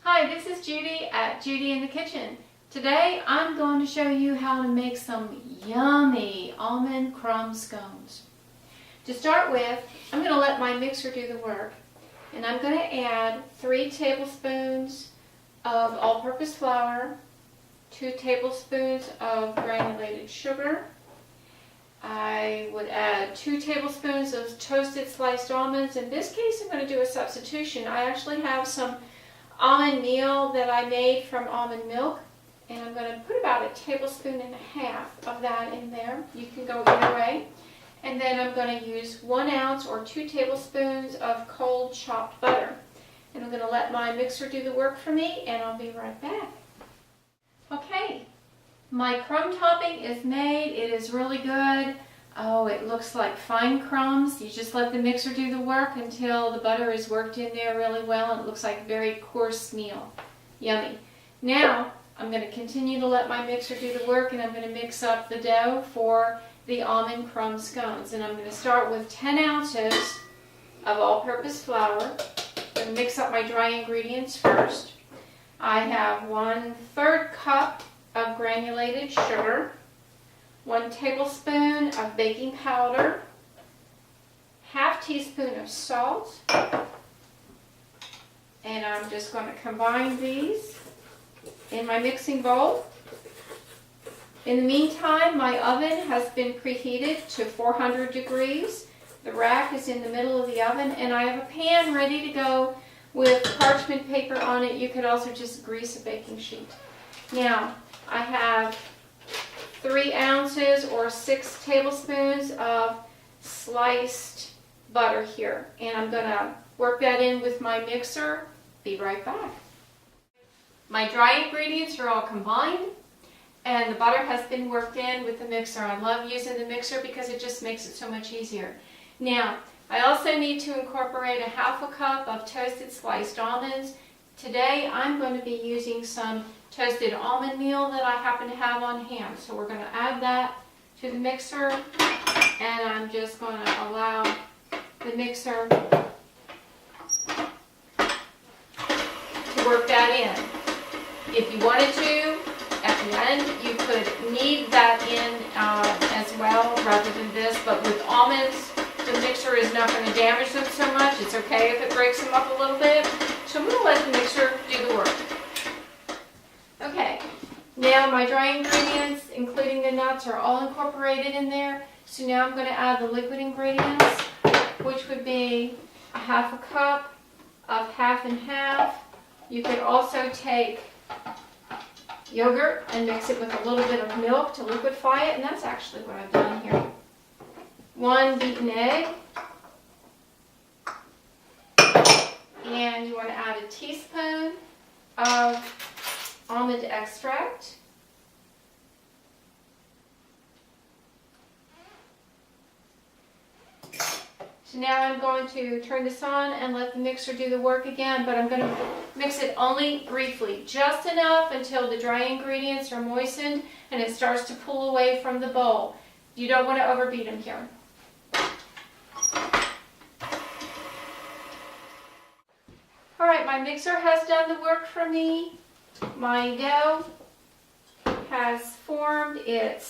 Hi, this is Judy at Judy in the Kitchen. Today I'm going to show you how to make some yummy almond crumb scones. To start with, I'm going to let my mixer do the work, and I'm going to add 3 tablespoons of all-purpose flour, 2 tablespoons of granulated sugar. I would add 2 tablespoons of toasted sliced almonds. In this case, I'm going to do a substitution. I actually have some almond meal that I made from almond milk, and I'm going to put about 1.5 tablespoons of that in there. You can go either way. And then I'm going to use 1 ounce or 2 tablespoons of cold chopped butter. And I'm going to let my mixer do the work for me, and I'll be right back. Okay, my crumb topping is made. It is really good. Oh, it looks like fine crumbs. You just let the mixer do the work until the butter is worked in there really well, and it looks like a very coarse meal. Yummy. Now, I'm going to continue to let my mixer do the work, and I'm going to mix up the dough for the almond crumb scones. And I'm going to start with 10 ounces of all-purpose flour. I'm going to mix up my dry ingredients first. I have 1/3 cup of granulated sugar, 1 tablespoon of baking powder, 1/2 teaspoon of salt, and I'm just going to combine these in my mixing bowl. In the meantime, my oven has been preheated to 400 degrees. The rack is in the middle of the oven, and I have a pan ready to go with parchment paper on it. You could also just grease a baking sheet. Now, I have 3 ounces or 6 tablespoons of sliced butter here, and I'm going to work that in with my mixer. Be right back. My dry ingredients are all combined, and the butter has been worked in with the mixer. I love using the mixer because it just makes it so much easier. Now, I also need to incorporate 1/2 cup of toasted sliced almonds. Today I'm going to be using some toasted almond meal that I happen to have on hand. So we're going to add that to the mixer, and I'm just going to allow the mixer to work that in. If you wanted to, at the end, you could knead that in as well rather than this, but with almonds, the mixer is not going to damage them so much. It's okay if it breaks them up a little bit. So I'm going to let the mixer do the work. Okay, now my dry ingredients, including the nuts, are all incorporated in there. So now I'm going to add the liquid ingredients, which would be 1/2 cup of 1/2 and 1/2. You could also take yogurt and mix it with a little bit of milk to liquefy it, and that's actually what I've done here. 1 beaten egg, and you want to add 1 teaspoon of almond extract, so now I'm going to turn this on and let the mixer do the work again, but I'm going to mix it only briefly, just enough until the dry ingredients are moistened and it starts to pull away from the bowl. You don't want to overbeat them here. Alright, my mixer has done the work for me. My dough has formed. It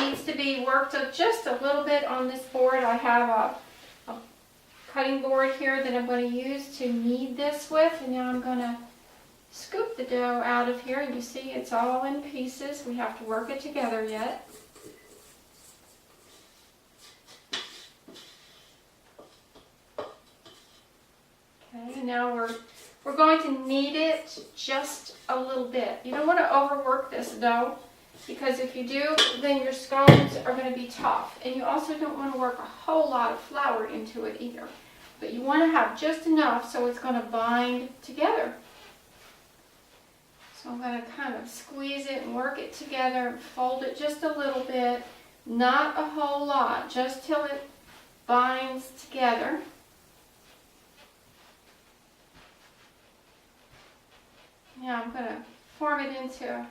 needs to be worked up just a little bit on this board. I have a cutting board here that I'm going to use to knead this with, and now I'm going to scoop the dough out of here. You see it's all in pieces. We have to work it together yet. Okay, now we're going to knead it just a little bit. You don't want to overwork this dough, because if you do, then your scones are going to be tough. And you also don't want to work a whole lot of flour into it either. But you want to have just enough so it's going to bind together. So I'm going to kind of squeeze it and work it together and fold it just a little bit. Not a whole lot, just till it binds together. Now I'm going to form it into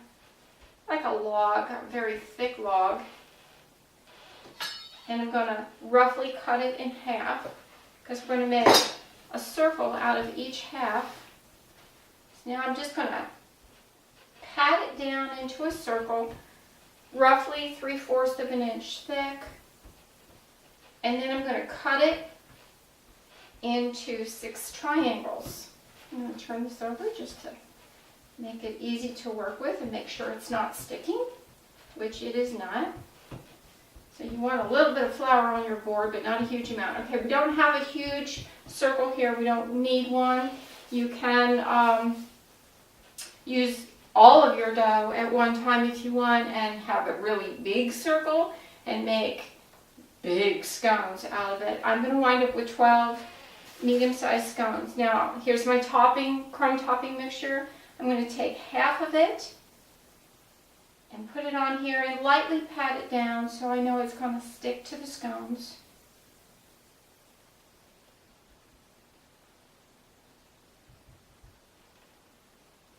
like a log, a very thick log. And I'm going to roughly cut it in half, because we're going to make a circle out of each half. Now I'm just going to pat it down into a circle, roughly 3/4 of an inch thick. And then I'm going to cut it into 6 triangles. I'm going to turn this over just to make it easy to work with and make sure it's not sticking, which it is not. So you want a little bit of flour on your board, but not a huge amount. Okay, we don't have a huge circle here. We don't need one. You can use all of your dough at one time if you want and have a really big circle and make big scones out of it. I'm going to wind up with 12 medium-sized scones. Now, here's my topping, crumb topping mixture. I'm going to take half of it and put it on here and lightly pat it down so I know it's going to stick to the scones.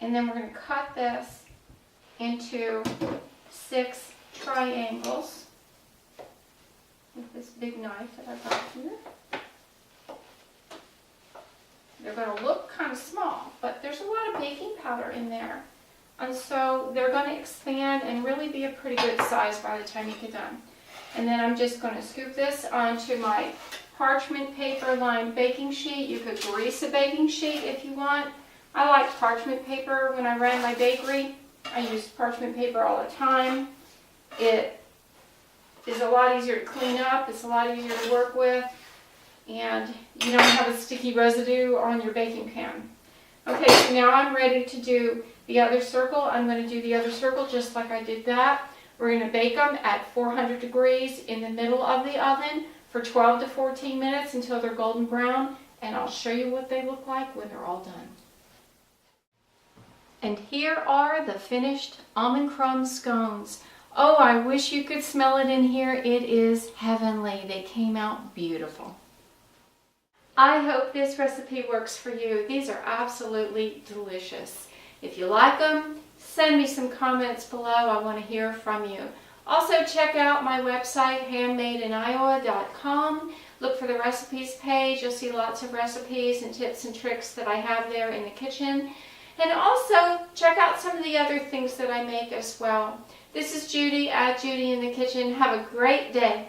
And then we're going to cut this into 6 triangles with this big knife that I've got here. They're going to look kind of small, but there's a lot of baking powder in there. And so they're going to expand and really be a pretty good size by the time you get done. And then I'm just going to scoop this onto my parchment paper lined baking sheet. You could grease a baking sheet if you want. I like parchment paper. When I ran my bakery, I used parchment paper all the time. It is a lot easier to clean up. It's a lot easier to work with. And you don't have a sticky residue on your baking pan. Okay, so now I'm ready to do the other circle. I'm going to do the other circle just like I did that. We're going to bake them at 400 degrees in the middle of the oven for 12 to 14 minutes until they're golden brown. And I'll show you what they look like when they're all done. And here are the finished almond crumb scones. Oh, I wish you could smell it in here. It is heavenly. They came out beautiful. I hope this recipe works for you. These are absolutely delicious. If you like them, send me some comments below. I want to hear from you. Also, check out my website, handmadeinoiowa.com. Look for the recipes page. You'll see lots of recipes and tips and tricks that I have there in the kitchen. And also, check out some of the other things that I make as well. This is Judy at Judy in the Kitchen. Have a great day.